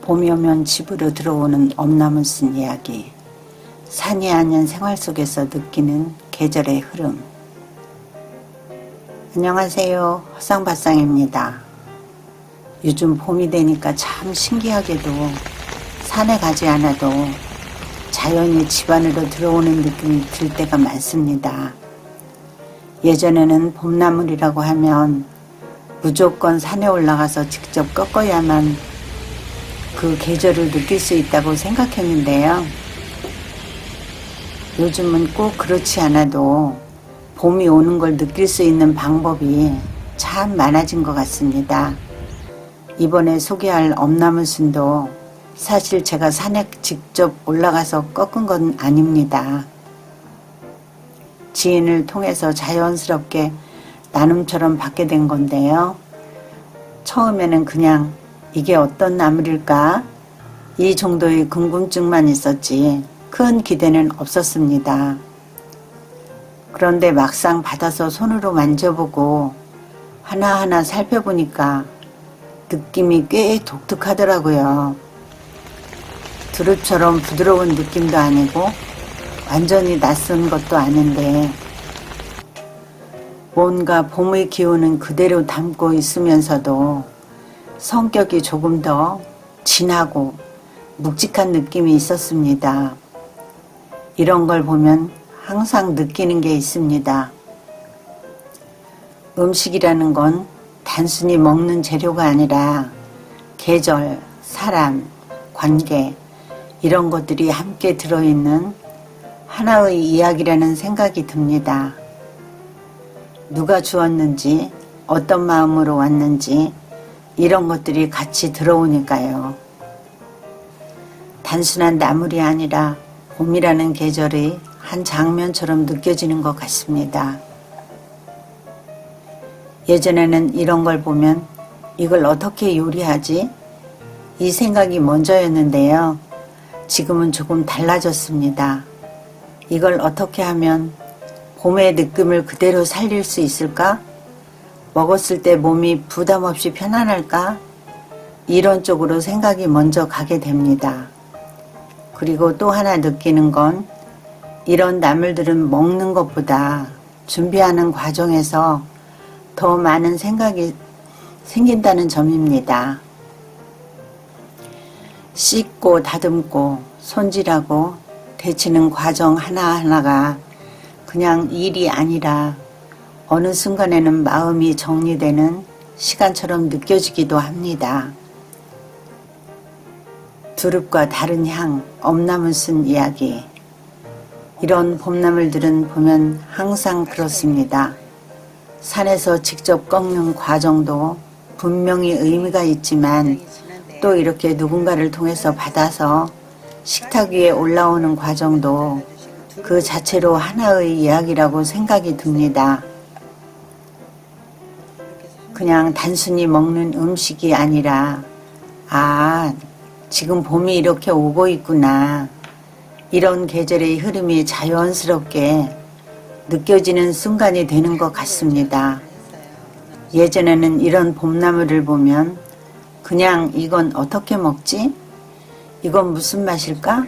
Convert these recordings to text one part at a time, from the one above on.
봄이 오면 집으로 들어오는 엄나무 쓴 이야기. 산이 아닌 생활 속에서 느끼는 계절의 흐름. 안녕하세요. 허상바상입니다. 요즘 봄이 되니까 참 신기하게도 산에 가지 않아도 자연이 집 안으로 들어오는 느낌이 들 때가 많습니다. 예전에는 봄나물이라고 하면 무조건 산에 올라가서 직접 꺾어야만 그 계절을 느낄 수 있다고 생각했는데요. 요즘은 꼭 그렇지 않아도 봄이 오는 걸 느낄 수 있는 방법이 참 많아진 것 같습니다. 이번에 소개할 엄나무순도 사실 제가 산에 직접 올라가서 꺾은 건 아닙니다. 지인을 통해서 자연스럽게 나눔처럼 받게 된 건데요. 처음에는 그냥 이게 어떤 나물일까? 이 정도의 궁금증만 있었지 큰 기대는 없었습니다. 그런데 막상 받아서 손으로 만져보고 하나하나 살펴보니까 느낌이 꽤 독특하더라고요. 두릅처럼 부드러운 느낌도 아니고 완전히 낯선 것도 아닌데 뭔가 봄의 기운은 그대로 담고 있으면서도 성격이 조금 더 진하고 묵직한 느낌이 있었습니다. 이런 걸 보면 항상 느끼는 게 있습니다. 음식이라는 건 단순히 먹는 재료가 아니라 계절, 사람, 관계 이런 것들이 함께 들어있는 하나의 이야기라는 생각이 듭니다. 누가 주었는지 어떤 마음으로 왔는지 이런 것들이 같이 들어오니까요. 단순한 나물이 아니라 봄이라는 계절의 한 장면처럼 느껴지는 것 같습니다. 예전에는 이런 걸 보면 이걸 어떻게 요리하지? 이 생각이 먼저였는데요. 지금은 조금 달라졌습니다. 이걸 어떻게 하면 봄의 느낌을 그대로 살릴 수 있을까? 먹었을 때 몸이 부담 없이 편안할까? 이런 쪽으로 생각이 먼저 가게 됩니다. 그리고 또 하나 느끼는 건 이런 나물들은 먹는 것보다 준비하는 과정에서 더 많은 생각이 생긴다는 점입니다. 씻고 다듬고 손질하고 데치는 과정 하나하나가 그냥 일이 아니라 어느 순간에는 마음이 정리되는 시간처럼 느껴지기도 합니다. 두릅과 다른 향, 엄나무 쓴 이야기. 이런 봄나물들은 보면 항상 그렇습니다. 산에서 직접 꺾는 과정도 분명히 의미가 있지만 또 이렇게 누군가를 통해서 받아서 식탁 위에 올라오는 과정도 그 자체로 하나의 이야기라고 생각이 듭니다. 그냥 단순히 먹는 음식이 아니라 지금 봄이 이렇게 오고 있구나. 이런 계절의 흐름이 자연스럽게 느껴지는 순간이 되는 것 같습니다. 예전에는 이런 봄나물을 보면 그냥 이건 어떻게 먹지? 이건 무슨 맛일까?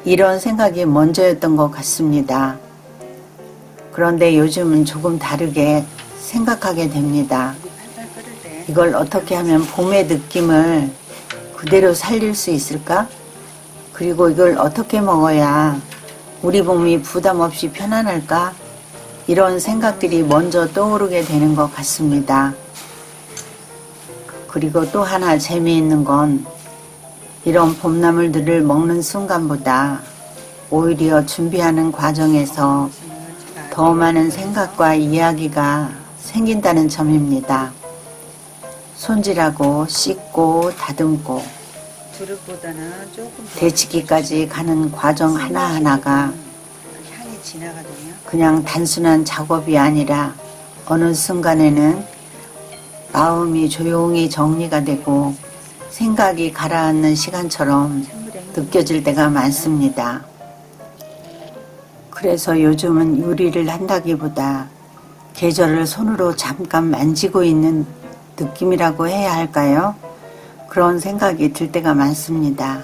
이런 생각이 먼저였던 것 같습니다. 그런데 요즘은 조금 다르게 생각하게 됩니다. 이걸 어떻게 하면 봄의 느낌을 그대로 살릴 수 있을까? 그리고 이걸 어떻게 먹어야 우리 몸이 부담 없이 편안할까? 이런 생각들이 먼저 떠오르게 되는 것 같습니다. 그리고 또 하나 재미있는 건 이런 봄나물들을 먹는 순간보다 오히려 준비하는 과정에서 더 많은 생각과 이야기가 생긴다는 점입니다. 손질하고 씻고 다듬고 데치기까지 가는 과정 하나하나가 그냥 단순한 작업이 아니라 어느 순간에는 마음이 조용히 정리가 되고 생각이 가라앉는 시간처럼 느껴질 때가 많습니다. 그래서 요즘은 요리를 한다기보다 계절을 손으로 잠깐 만지고 있는 느낌이라고 해야 할까요? 그런 생각이 들 때가 많습니다.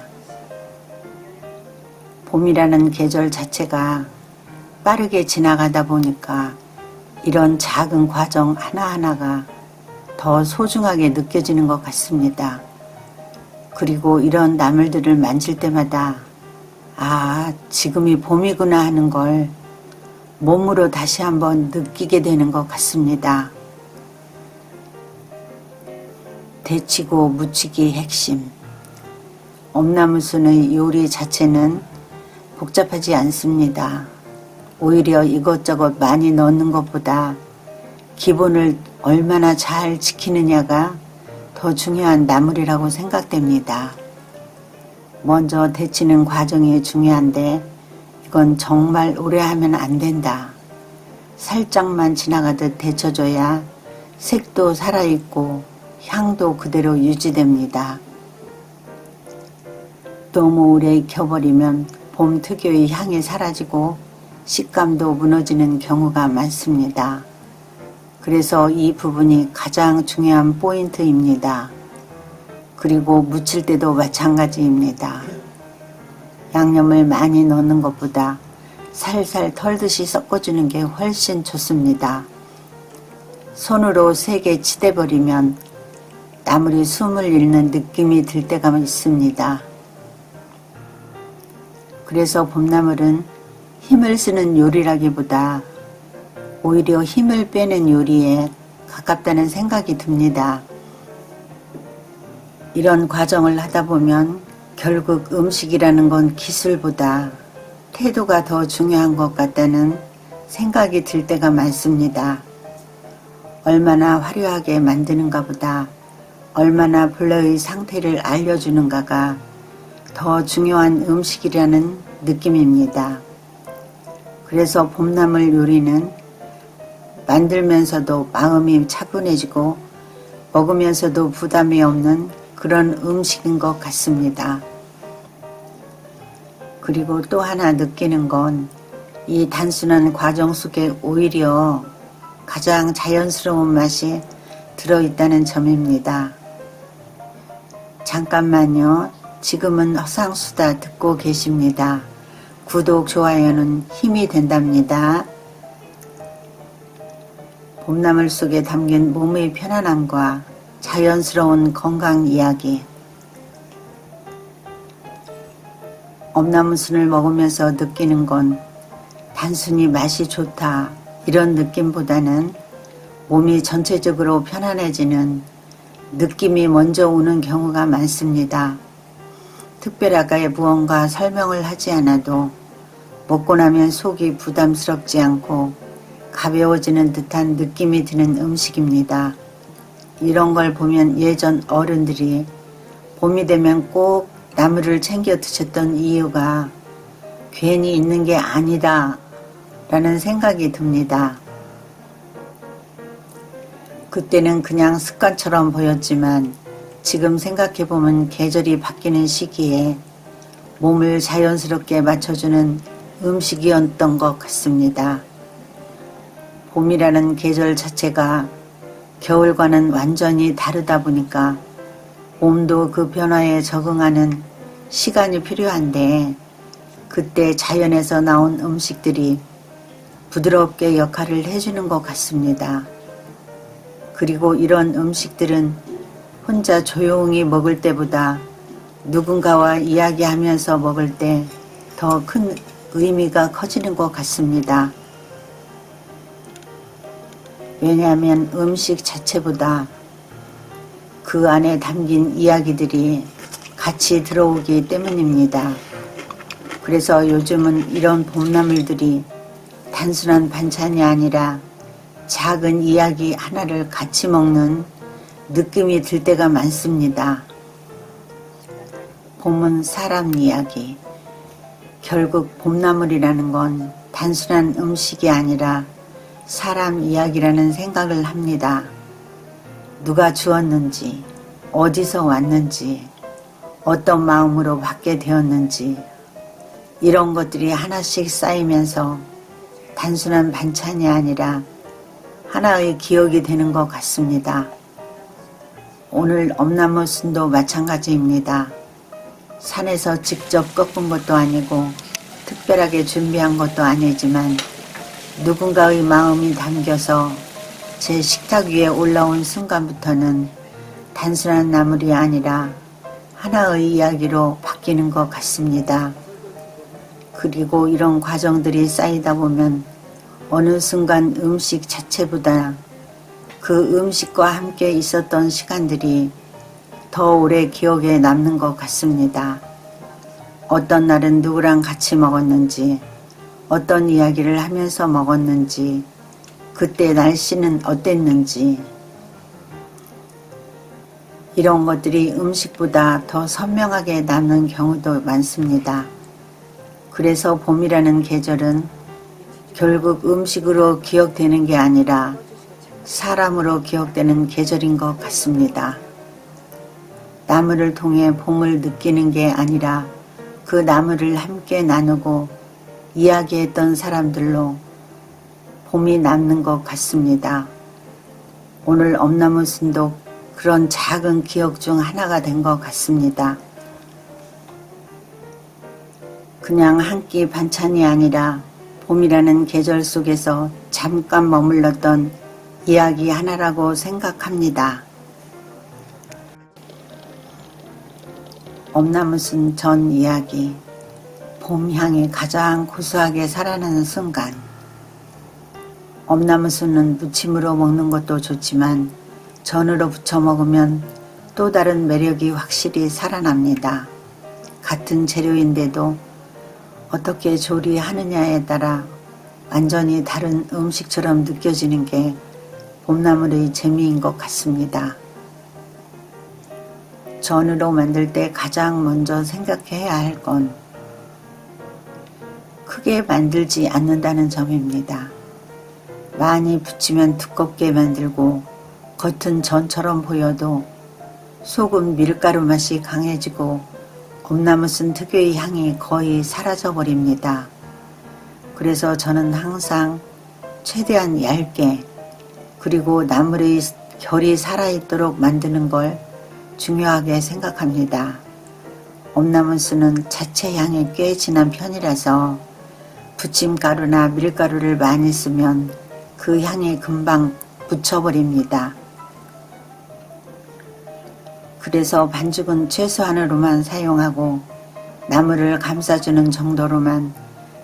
봄이라는 계절 자체가 빠르게 지나가다 보니까 이런 작은 과정 하나하나가 더 소중하게 느껴지는 것 같습니다. 그리고 이런 나물들을 만질 때마다 아, 지금이 봄이구나 하는 걸 몸으로 다시 한번 느끼게 되는 것 같습니다. 데치고 무치기 핵심. 엄나무순의 요리 자체는 복잡하지 않습니다. 오히려 이것저것 많이 넣는 것보다 기본을 얼마나 잘 지키느냐가 더 중요한 나물이라고 생각됩니다. 먼저 데치는 과정이 중요한데 이건 정말 오래 하면 안 된다. 살짝만 지나가듯 데쳐줘야 색도 살아있고 향도 그대로 유지됩니다. 너무 오래 익혀버리면 봄 특유의 향이 사라지고 식감도 무너지는 경우가 많습니다. 그래서 이 부분이 가장 중요한 포인트입니다. 그리고 무칠 때도 마찬가지입니다. 양념을 많이 넣는 것보다 살살 털듯이 섞어주는 게 훨씬 좋습니다. 손으로 세게 치대버리면 나물이 숨을 잃는 느낌이 들 때가 있습니다. 그래서 봄나물은 힘을 쓰는 요리라기보다 오히려 힘을 빼는 요리에 가깝다는 생각이 듭니다. 이런 과정을 하다 보면 결국 음식이라는 건 기술보다 태도가 더 중요한 것 같다는 생각이 들 때가 많습니다. 얼마나 화려하게 만드는가 보다 얼마나 본래의 상태를 알려주는가가 더 중요한 음식이라는 느낌입니다. 그래서 봄나물 요리는 만들면서도 마음이 차분해지고 먹으면서도 부담이 없는 그런 음식인 것 같습니다. 그리고 또 하나 느끼는 건 이 단순한 과정 속에 오히려 가장 자연스러운 맛이 들어있다는 점입니다. 잠깐만요. 지금은 허상수다 듣고 계십니다. 구독, 좋아요는 힘이 된답니다. 봄나물 속에 담긴 몸의 편안함과 자연스러운 건강 이야기. 엄나무순을 먹으면서 느끼는 건 단순히 맛이 좋다 이런 느낌보다는 몸이 전체적으로 편안해지는 느낌이 먼저 오는 경우가 많습니다. 특별하게 무언가 설명을 하지 않아도 먹고 나면 속이 부담스럽지 않고 가벼워지는 듯한 느낌이 드는 음식입니다. 이런 걸 보면 예전 어른들이 봄이 되면 꼭 나물을 챙겨 드셨던 이유가 괜히 있는 게 아니다 라는 생각이 듭니다. 그때는 그냥 습관처럼 보였지만 지금 생각해보면 계절이 바뀌는 시기에 몸을 자연스럽게 맞춰주는 음식이었던 것 같습니다. 봄이라는 계절 자체가 겨울과는 완전히 다르다 보니까 몸도 그 변화에 적응하는 시간이 필요한데 그때 자연에서 나온 음식들이 부드럽게 역할을 해주는 것 같습니다. 그리고 이런 음식들은 혼자 조용히 먹을 때보다 누군가와 이야기하면서 먹을 때 더 큰 의미가 커지는 것 같습니다. 왜냐하면 음식 자체보다 그 안에 담긴 이야기들이 같이 들어오기 때문입니다. 그래서 요즘은 이런 봄나물들이 단순한 반찬이 아니라 작은 이야기 하나를 같이 먹는 느낌이 들 때가 많습니다. 봄은 사람 이야기. 결국 봄나물이라는 건 단순한 음식이 아니라 사람 이야기라는 생각을 합니다. 누가 주었는지, 어디서 왔는지, 어떤 마음으로 받게 되었는지 이런 것들이 하나씩 쌓이면서 단순한 반찬이 아니라 하나의 기억이 되는 것 같습니다. 오늘 엄나무 순도 마찬가지입니다. 산에서 직접 꺾은 것도 아니고 특별하게 준비한 것도 아니지만 누군가의 마음이 담겨서 제 식탁 위에 올라온 순간부터는 단순한 나물이 아니라 하나의 이야기로 바뀌는 것 같습니다. 그리고 이런 과정들이 쌓이다 보면 어느 순간 음식 자체보다 그 음식과 함께 있었던 시간들이 더 오래 기억에 남는 것 같습니다. 어떤 날은 누구랑 같이 먹었는지, 어떤 이야기를 하면서 먹었는지, 그때 날씨는 어땠는지, 이런 것들이 음식보다 더 선명하게 남는 경우도 많습니다. 그래서 봄이라는 계절은 결국 음식으로 기억되는 게 아니라 사람으로 기억되는 계절인 것 같습니다. 나무를 통해 봄을 느끼는 게 아니라 그 나무를 함께 나누고 이야기했던 사람들로 봄이 남는 것 같습니다. 오늘 엄나무 순도 그런 작은 기억 중 하나가 된 것 같습니다. 그냥 한 끼 반찬이 아니라 봄이라는 계절 속에서 잠깐 머물렀던 이야기 하나라고 생각합니다. 엄나무순 전 이야기. 봄 향이 가장 고소하게 살아나는 순간. 엄나무순은 무침으로 먹는 것도 좋지만 전으로 부쳐 먹으면 또 다른 매력이 확실히 살아납니다. 같은 재료인데도 어떻게 조리하느냐에 따라 완전히 다른 음식처럼 느껴지는 게 봄나물의 재미인 것 같습니다. 전으로 만들 때 가장 먼저 생각해야 할 건 크게 만들지 않는다는 점입니다. 많이 부치면 두껍게 만들고 겉은 전처럼 보여도 속은 밀가루 맛이 강해지고 엄나무순 특유의 향이 거의 사라져버립니다. 그래서 저는 항상 최대한 얇게 그리고 나물의 결이 살아있도록 만드는 걸 중요하게 생각합니다. 엄나무순은 자체 향이 꽤 진한 편이라서 부침가루나 밀가루를 많이 쓰면 그 향이 금방 묻혀버립니다. 그래서 반죽은 최소한으로만 사용하고 나물을 감싸주는 정도로만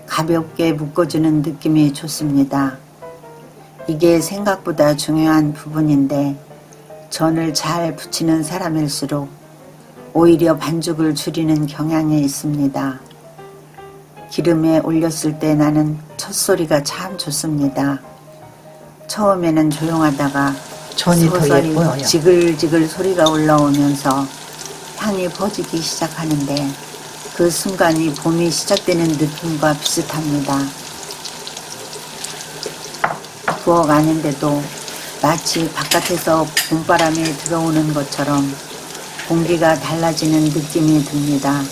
가볍게 묶어주는 느낌이 좋습니다. 이게 생각보다 중요한 부분인데 전을 잘 부치는 사람일수록 오히려 반죽을 줄이는 경향이 있습니다. 기름에 올렸을 때 나는 첫소리가 참 좋습니다. 처음에는 조용하다가 전이 더 서서히 예뻐요. 지글지글 소리가 올라오면서 향이 퍼지기 시작하는데 그 순간이 봄이 시작되는 느낌과 비슷합니다. 부엌아닌데도 마치 바깥에서 봄바람이 들어오는 것처럼 공기가 달라지는 느낌이 듭니다.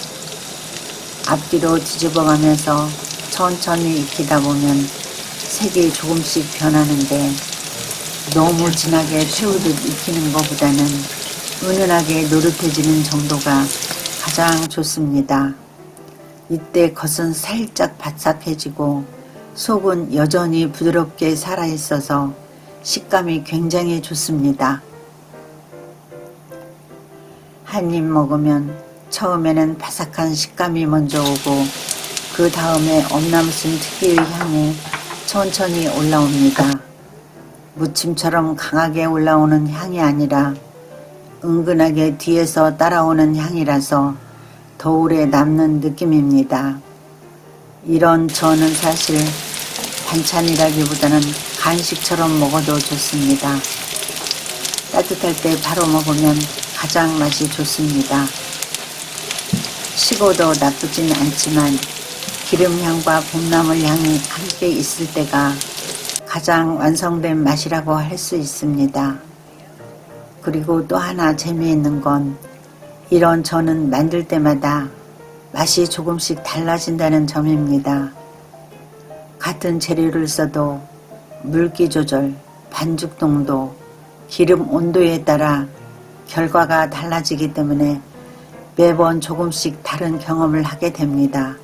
앞뒤로 뒤집어가면서 천천히 익히다 보면 색이 조금씩 변하는데 너무 진하게 태우듯 익히는 것보다는 은은하게 노릇해지는 정도가 가장 좋습니다. 이때 겉은 살짝 바삭해지고 속은 여전히 부드럽게 살아있어서 식감이 굉장히 좋습니다. 한 입 먹으면 처음에는 바삭한 식감이 먼저 오고 그 다음에 엄나무순 특유의 향이 천천히 올라옵니다. 무침처럼 강하게 올라오는 향이 아니라 은근하게 뒤에서 따라오는 향이라서 더 오래 남는 느낌입니다. 이런 전은 사실 반찬이라기보다는 간식처럼 먹어도 좋습니다. 따뜻할 때 바로 먹으면 가장 맛이 좋습니다. 식어도 나쁘진 않지만 기름향과 봄나물 향이 함께 있을 때가 가장 완성된 맛이라고 할 수 있습니다. 그리고 또 하나 재미있는 건 이런 전은 만들 때마다 맛이 조금씩 달라진다는 점입니다. 같은 재료를 써도 물기 조절, 반죽 농도, 기름 온도에 따라 결과가 달라지기 때문에 매번 조금씩 다른 경험을 하게 됩니다.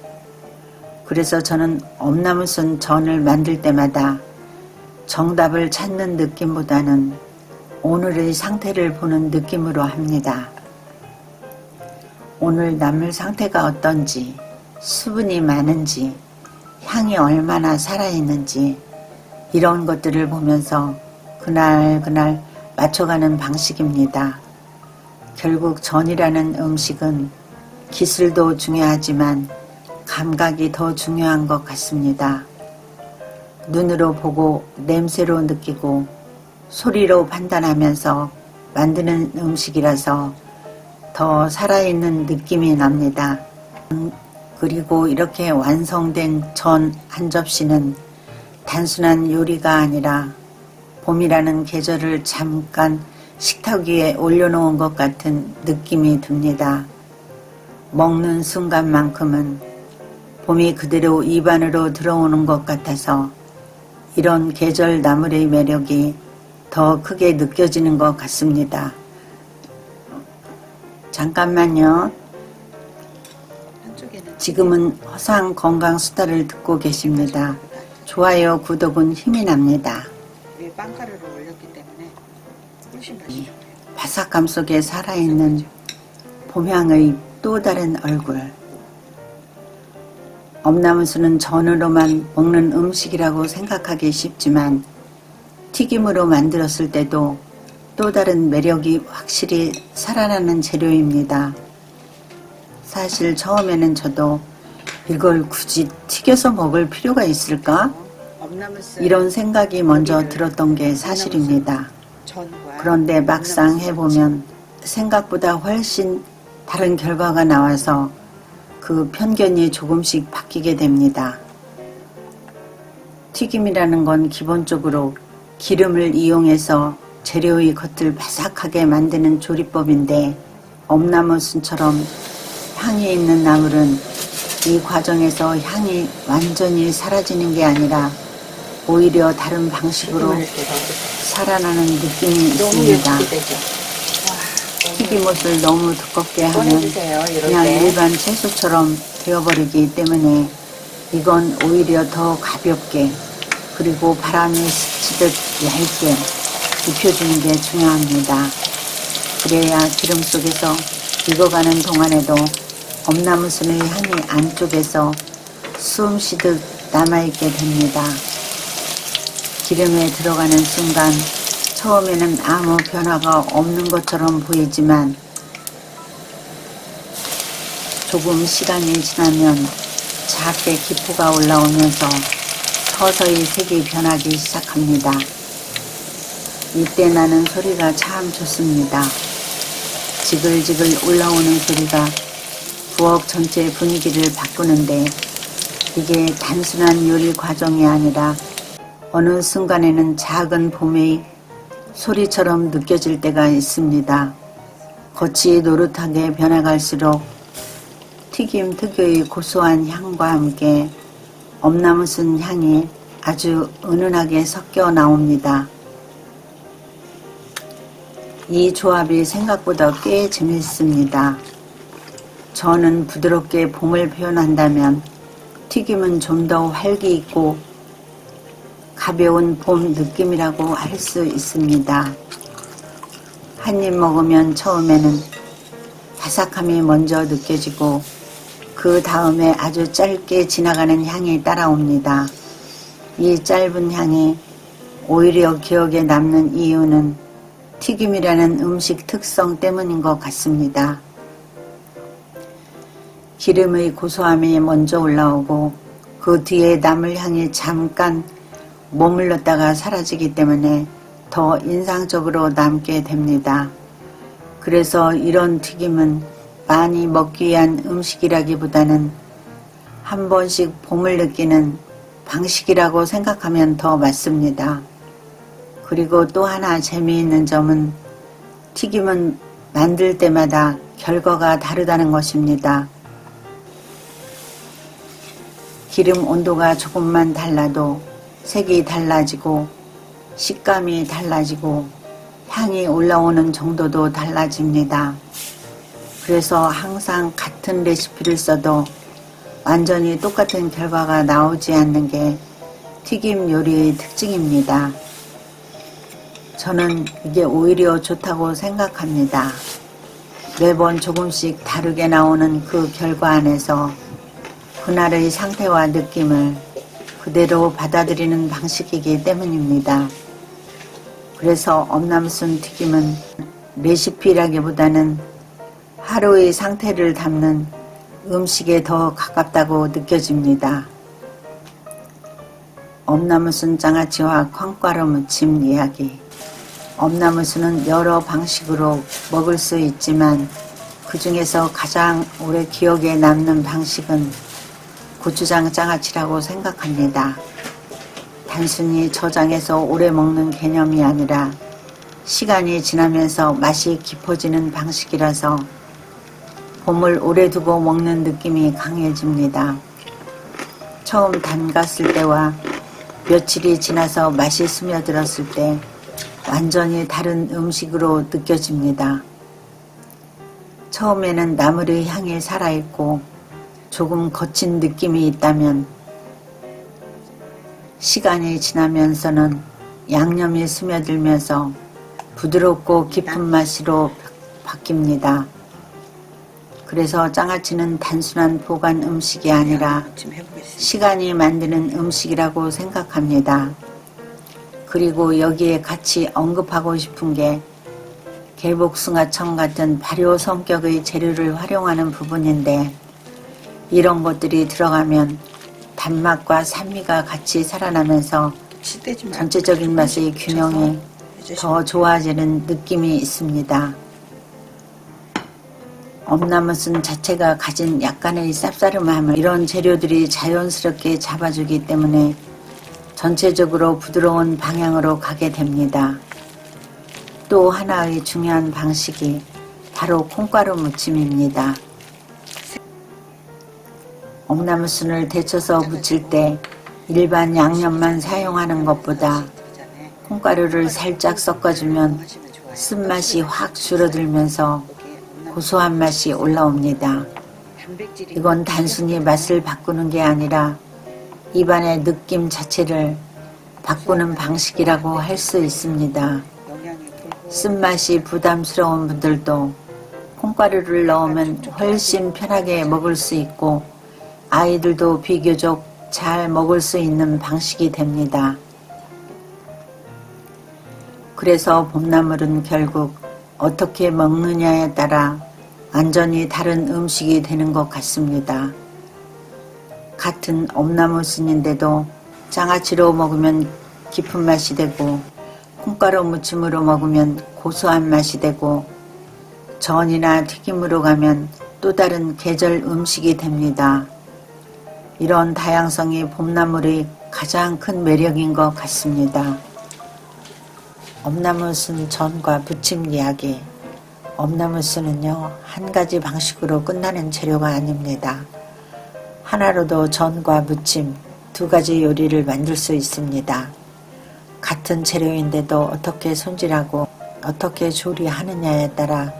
그래서 저는 엄나무순 전을 만들 때마다 정답을 찾는 느낌보다는 오늘의 상태를 보는 느낌으로 합니다. 오늘 나물 상태가 어떤지, 수분이 많은지, 향이 얼마나 살아있는지 이런 것들을 보면서 그날 맞춰가는 방식입니다. 결국 전이라는 음식은 기술도 중요하지만 감각이 더 중요한 것 같습니다. 눈으로 보고 냄새로 느끼고 소리로 판단하면서 만드는 음식이라서 더 살아있는 느낌이 납니다. 그리고 이렇게 완성된 전 한 접시는 단순한 요리가 아니라 봄이라는 계절을 잠깐 식탁 위에 올려놓은 것 같은 느낌이 듭니다. 먹는 순간만큼은 봄이 그대로 입안으로 들어오는 것 같아서 이런 계절 나물의 매력이 더 크게 느껴지는 것 같습니다. 잠깐만요. 지금은 허상 건강 수다를 듣고 계십니다. 좋아요, 구독은 힘이 납니다. 위에 빵가루를 올렸기 때문에 훨씬 맛있어요. 바삭함 속에 살아있는 봄향의 또 다른 얼굴. 엄나무순은 전으로만 먹는 음식이라고 생각하기 쉽지만 튀김으로 만들었을 때도 또 다른 매력이 확실히 살아나는 재료입니다. 사실 처음에는 저도 이걸 굳이 튀겨서 먹을 필요가 있을까? 이런 생각이 먼저 들었던 게 사실입니다. 그런데 막상 해보면 생각보다 훨씬 다른 결과가 나와서 그 편견이 조금씩 바뀌게 됩니다. 튀김이라는 건 기본적으로 기름을 이용해서 재료의 겉을 바삭하게 만드는 조리법인데 엄나무순처럼 향이 있는 나물은 이 과정에서 향이 완전히 사라지는 게 아니라 오히려 다른 방식으로 살아나는 느낌이 있습니다. 튀김옷을 너무 두껍게 하면 그냥 일반 채소처럼 되어버리기 때문에 이건 오히려 더 가볍게 그리고 바람이 스치듯 얇게 입혀주는 게 중요합니다. 그래야 기름 속에서 익어가는 동안에도 엄나무순의 향이 안쪽에서 숨 쉬듯 남아있게 됩니다. 기름에 들어가는 순간 처음에는 아무 변화가 없는 것처럼 보이지만 조금 시간이 지나면 작게 기포가 올라오면서 서서히 색이 변하기 시작합니다. 이때 나는 소리가 참 좋습니다. 지글지글 올라오는 소리가 부엌 전체 분위기를 바꾸는데 이게 단순한 요리 과정이 아니라 어느 순간에는 작은 봄의 소리처럼 느껴질 때가 있습니다. 겉이 노릇하게 변해갈수록 튀김 특유의 고소한 향과 함께 엄나무순 향이 아주 은은하게 섞여 나옵니다. 이 조합이 생각보다 꽤 재밌습니다. 저는 부드럽게 봄을 표현한다면 튀김은 좀 더 활기 있고 가벼운 봄 느낌이라고 할 수 있습니다. 한 입 먹으면 처음에는 바삭함이 먼저 느껴지고 그 다음에 아주 짧게 지나가는 향이 따라옵니다. 이 짧은 향이 오히려 기억에 남는 이유는 튀김이라는 음식 특성 때문인 것 같습니다. 기름의 고소함이 먼저 올라오고 그 뒤에 나물 향이 잠깐 머물렀다가 사라지기 때문에 더 인상적으로 남게 됩니다. 그래서 이런 튀김은 많이 먹기 위한 음식이라기보다는 한 번씩 봄을 느끼는 방식이라고 생각하면 더 맞습니다. 그리고 또 하나 재미있는 점은 튀김은 만들 때마다 결과가 다르다는 것입니다. 기름 온도가 조금만 달라도 색이 달라지고 식감이 달라지고 향이 올라오는 정도도 달라집니다. 그래서 항상 같은 레시피를 써도 완전히 똑같은 결과가 나오지 않는 게 튀김 요리의 특징입니다. 저는 이게 오히려 좋다고 생각합니다. 매번 조금씩 다르게 나오는 그 결과 안에서 그날의 상태와 느낌을 그대로 받아들이는 방식이기 때문입니다. 그래서 엄나무순 튀김은 레시피라기보다는 하루의 상태를 담는 음식에 더 가깝다고 느껴집니다. 엄나무순 장아찌와 콩가루 무침 이야기. 엄나무순은 여러 방식으로 먹을 수 있지만 그 중에서 가장 오래 기억에 남는 방식은 고추장 장아찌라고 생각합니다. 단순히 저장해서 오래 먹는 개념이 아니라 시간이 지나면서 맛이 깊어지는 방식이라서 봄을 오래 두고 먹는 느낌이 강해집니다. 처음 담갔을 때와 며칠이 지나서 맛이 스며들었을 때 완전히 다른 음식으로 느껴집니다. 처음에는 나물의 향이 살아있고 조금 거친 느낌이 있다면 시간이 지나면서는 양념이 스며들면서 부드럽고 깊은 맛으로 바뀝니다. 그래서 장아찌는 단순한 보관 음식이 아니라 시간이 만드는 음식이라고 생각합니다. 그리고 여기에 같이 언급하고 싶은 게 개복숭아청 같은 발효 성격의 재료를 활용하는 부분인데 이런 것들이 들어가면 단맛과 산미가 같이 살아나면서 전체적인 맛의 균형이 더 좋아지는 느낌이 있습니다. 엄나무순 자체가 가진 약간의 쌉싸름함을 이런 재료들이 자연스럽게 잡아주기 때문에 전체적으로 부드러운 방향으로 가게 됩니다. 또 하나의 중요한 방식이 바로 콩가루 무침입니다. 엄나무순을 데쳐서 무칠 때 일반 양념만 사용하는 것보다 콩가루를 살짝 섞어주면 쓴맛이 확 줄어들면서 고소한 맛이 올라옵니다. 이건 단순히 맛을 바꾸는 게 아니라 입안의 느낌 자체를 바꾸는 방식이라고 할 수 있습니다. 쓴맛이 부담스러운 분들도 콩가루를 넣으면 훨씬 편하게 먹을 수 있고 아이들도 비교적 잘 먹을 수 있는 방식이 됩니다. 그래서 봄나물은 결국 어떻게 먹느냐에 따라 완전히 다른 음식이 되는 것 같습니다. 같은 엄나무순인데도 장아찌로 먹으면 깊은 맛이 되고 콩가루 무침으로 먹으면 고소한 맛이 되고 전이나 튀김으로 가면 또 다른 계절 음식이 됩니다. 이런 다양성이 봄나물의 가장 큰 매력인 것 같습니다. 엄나무순 전과 부침 이야기. 엄나무순은요, 한 가지 방식으로 끝나는 재료가 아닙니다. 하나로도 전과 무침 두 가지 요리를 만들 수 있습니다. 같은 재료인데도 어떻게 손질하고 어떻게 조리하느냐에 따라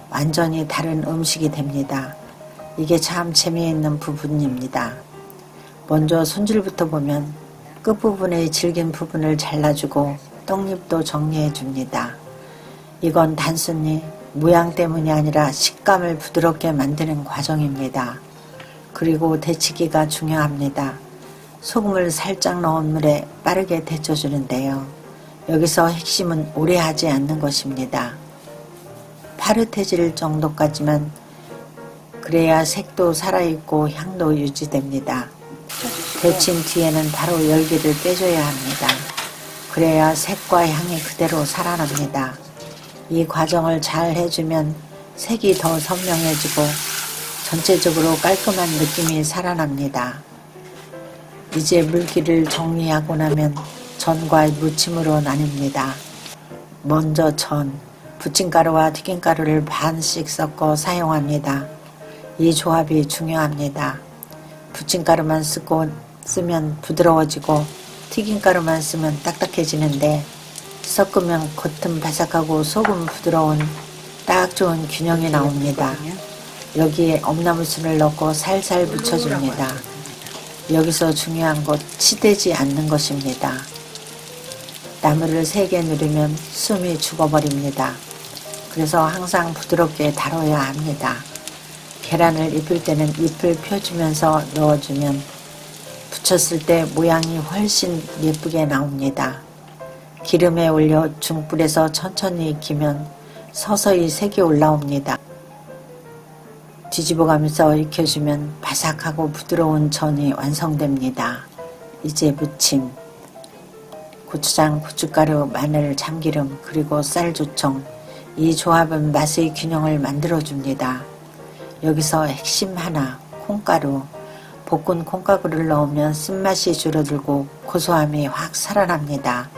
완전히 다른 음식이 됩니다. 이게 참 재미있는 부분입니다. 먼저 손질부터 보면 끝부분의 질긴 부분을 잘라주고 떡잎도 정리해 줍니다. 이건 단순히 모양 때문이 아니라 식감을 부드럽게 만드는 과정입니다. 그리고 데치기가 중요합니다. 소금을 살짝 넣은 물에 빠르게 데쳐주는데요. 여기서 핵심은 오래 하지 않는 것입니다. 파릇해질 정도까지만 그래야 색도 살아있고 향도 유지됩니다. 데친 뒤에는 바로 열기를 빼줘야 합니다. 그래야 색과 향이 그대로 살아납니다. 이 과정을 잘 해주면 색이 더 선명해지고 전체적으로 깔끔한 느낌이 살아납니다. 이제 물기를 정리하고 나면 전과 무침으로 나뉩니다. 먼저 전, 부침가루와 튀김가루를 반씩 섞어 사용합니다. 이 조합이 중요합니다. 부침가루만 쓰면 부드러워지고 튀김가루만 쓰면 딱딱해지는데 섞으면 겉은 바삭하고 속은 부드러운 딱 좋은 균형이 나옵니다. 여기에 엄나무순을 넣고 살살 묻혀줍니다. 여기서 중요한 것 치대지 않는 것입니다. 나무를 세게 누르면 숨이 죽어버립니다. 그래서 항상 부드럽게 다뤄야 합니다. 계란을 입힐 때는 잎을 펴주면서 넣어주면 붙였을 때 모양이 훨씬 예쁘게 나옵니다. 기름에 올려 중불에서 천천히 익히면 서서히 색이 올라옵니다. 뒤집어가면서 익혀주면 바삭하고 부드러운 전이 완성됩니다. 이제 무침. 고추장, 고춧가루, 마늘, 참기름, 그리고 쌀조청. 이 조합은 맛의 균형을 만들어줍니다. 여기서 핵심 하나, 콩가루. 볶은 콩가루를 넣으면 쓴맛이 줄어들고 고소함이 확 살아납니다.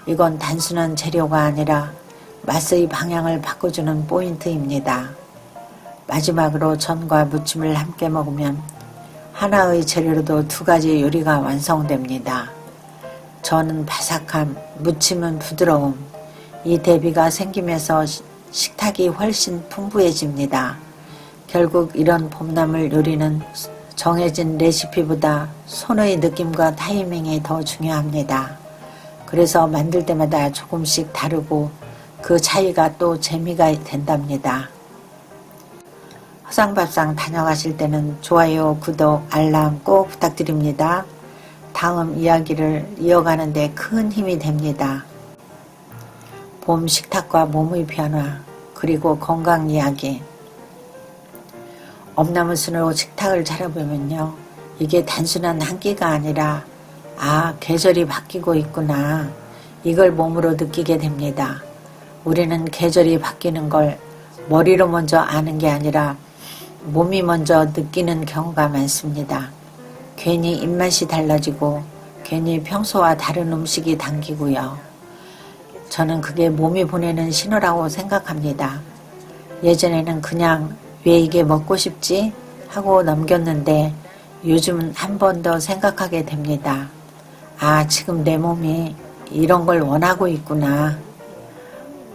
이건 단순한 재료가 아니라 맛의 방향을 바꿔주는 포인트입니다. 마지막으로 전과 무침을 함께 먹으면 하나의 재료로도 두 가지 요리가 완성됩니다. 전은 바삭함, 무침은 부드러움. 이 대비가 생기면서 식탁이 훨씬 풍부해집니다. 결국 이런 봄나물 요리는 정해진 레시피보다 손의 느낌과 타이밍이 더 중요합니다. 그래서 만들 때마다 조금씩 다르고 그 차이가 또 재미가 된답니다. 허상밥상 다녀가실 때는 좋아요, 구독, 알람 꼭 부탁드립니다. 다음 이야기를 이어가는 데 큰 힘이 됩니다. 봄 식탁과 몸의 변화, 그리고 건강 이야기. 엄나무순으로 식탁을 차려보면요. 이게 단순한 한 끼가 아니라 계절이 바뀌고 있구나. 이걸 몸으로 느끼게 됩니다. 우리는 계절이 바뀌는 걸 머리로 먼저 아는 게 아니라 몸이 먼저 느끼는 경우가 많습니다. 괜히 입맛이 달라지고 괜히 평소와 다른 음식이 당기고요. 저는 그게 몸이 보내는 신호라고 생각합니다. 예전에는 그냥 왜 이게 먹고 싶지? 하고 넘겼는데 요즘은 한 번 더 생각하게 됩니다. 지금 내 몸이 이런 걸 원하고 있구나.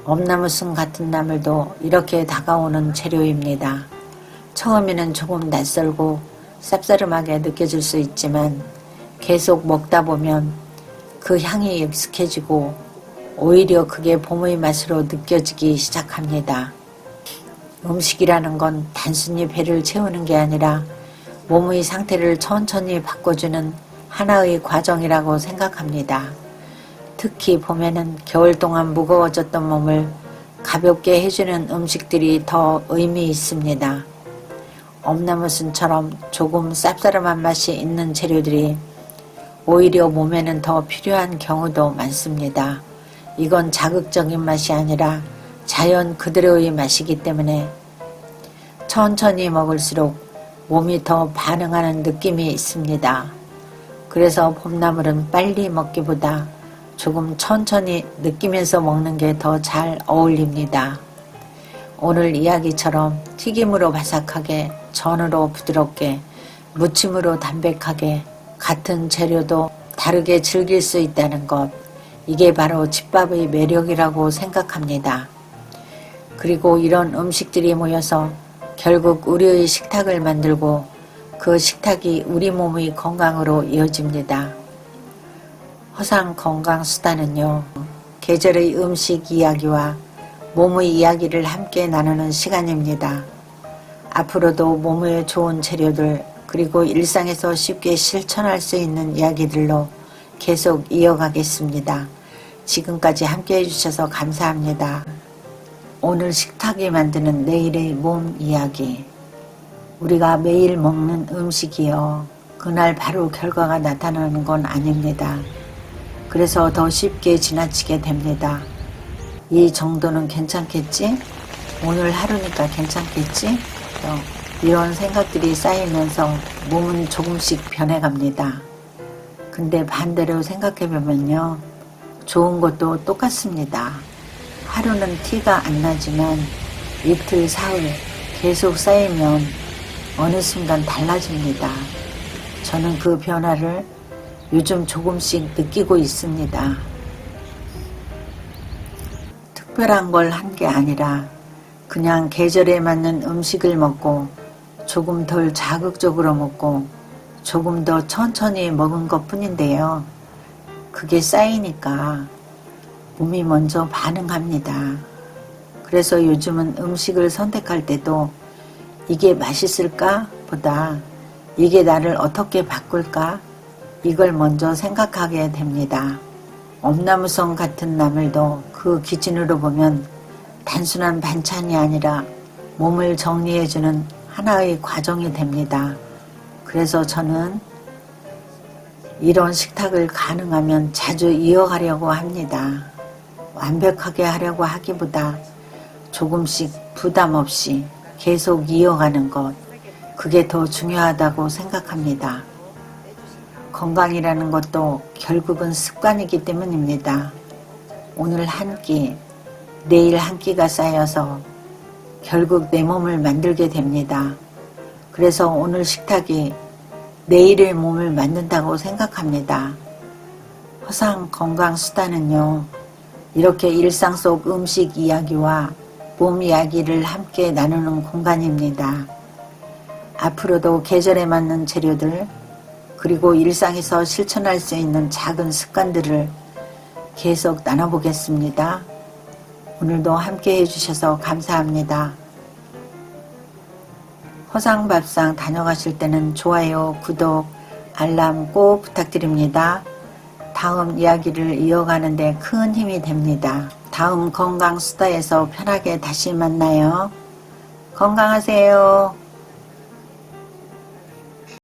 엄나무순 같은 나물도 이렇게 다가오는 재료입니다. 처음에는 조금 낯설고 쌉싸름하게 느껴질 수 있지만 계속 먹다 보면 그 향이 익숙해지고 오히려 그게 봄의 맛으로 느껴지기 시작합니다. 음식이라는 건 단순히 배를 채우는 게 아니라 몸의 상태를 천천히 바꿔주는 하나의 과정이라고 생각합니다. 특히 봄에는 겨울 동안 무거워졌던 몸을 가볍게 해주는 음식들이 더 의미 있습니다. 엄나무순처럼 조금 쌉싸름한 맛이 있는 재료들이 오히려 몸에는 더 필요한 경우도 많습니다. 이건 자극적인 맛이 아니라 자연 그대로의 맛이기 때문에 천천히 먹을수록 몸이 더 반응하는 느낌이 있습니다. 그래서 봄나물은 빨리 먹기보다 조금 천천히 느끼면서 먹는 게 더 잘 어울립니다. 오늘 이야기처럼 튀김으로 바삭하게, 전으로 부드럽게, 무침으로 담백하게 같은 재료도 다르게 즐길 수 있다는 것, 이게 바로 집밥의 매력이라고 생각합니다. 그리고 이런 음식들이 모여서 결국 우리의 식탁을 만들고 그 식탁이 우리 몸의 건강으로 이어집니다. 허상 건강수다는요, 계절의 음식 이야기와 몸의 이야기를 함께 나누는 시간입니다. 앞으로도 몸에 좋은 재료들 그리고 일상에서 쉽게 실천할 수 있는 이야기들로 계속 이어가겠습니다. 지금까지 함께 해주셔서 감사합니다. 오늘 식탁이 만드는 내일의 몸 이야기. 우리가 매일 먹는 음식이요, 그날 바로 결과가 나타나는 건 아닙니다. 그래서 더 쉽게 지나치게 됩니다. 이 정도는 괜찮겠지? 오늘 하루니까 괜찮겠지? 이런 생각들이 쌓이면서 몸은 조금씩 변해갑니다. 근데 반대로 생각해보면요, 좋은 것도 똑같습니다. 하루는 티가 안 나지만 이틀, 사흘 계속 쌓이면 어느 순간 달라집니다. 저는 그 변화를 요즘 조금씩 느끼고 있습니다. 특별한 걸 한 게 아니라 그냥 계절에 맞는 음식을 먹고 조금 덜 자극적으로 먹고 조금 더 천천히 먹은 것 뿐인데요. 그게 쌓이니까 몸이 먼저 반응합니다. 그래서 요즘은 음식을 선택할 때도 이게 맛있을까 보다 이게 나를 어떻게 바꿀까 이걸 먼저 생각하게 됩니다. 엄나무성 같은 나물도 그 기준으로 보면 단순한 반찬이 아니라 몸을 정리해주는 하나의 과정이 됩니다. 그래서 저는 이런 식탁을 가능하면 자주 이어가려고 합니다. 완벽하게 하려고 하기보다 조금씩 부담 없이 계속 이어가는 것, 그게 더 중요하다고 생각합니다. 건강이라는 것도 결국은 습관이기 때문입니다. 오늘 한 끼, 내일 한 끼가 쌓여서 결국 내 몸을 만들게 됩니다. 그래서 오늘 식탁이 내일의 몸을 만든다고 생각합니다. 허상 건강수다는요, 이렇게 일상 속 음식 이야기와 몸 이야기를 함께 나누는 공간입니다. 앞으로도 계절에 맞는 재료들, 그리고 일상에서 실천할 수 있는 작은 습관들을 계속 나눠보겠습니다. 오늘도 함께 해주셔서 감사합니다. 허상밥상 다녀가실 때는 좋아요, 구독, 알람 꼭 부탁드립니다. 다음 이야기를 이어가는 데 큰 힘이 됩니다. 다음 건강수다에서 편하게 다시 만나요. 건강하세요.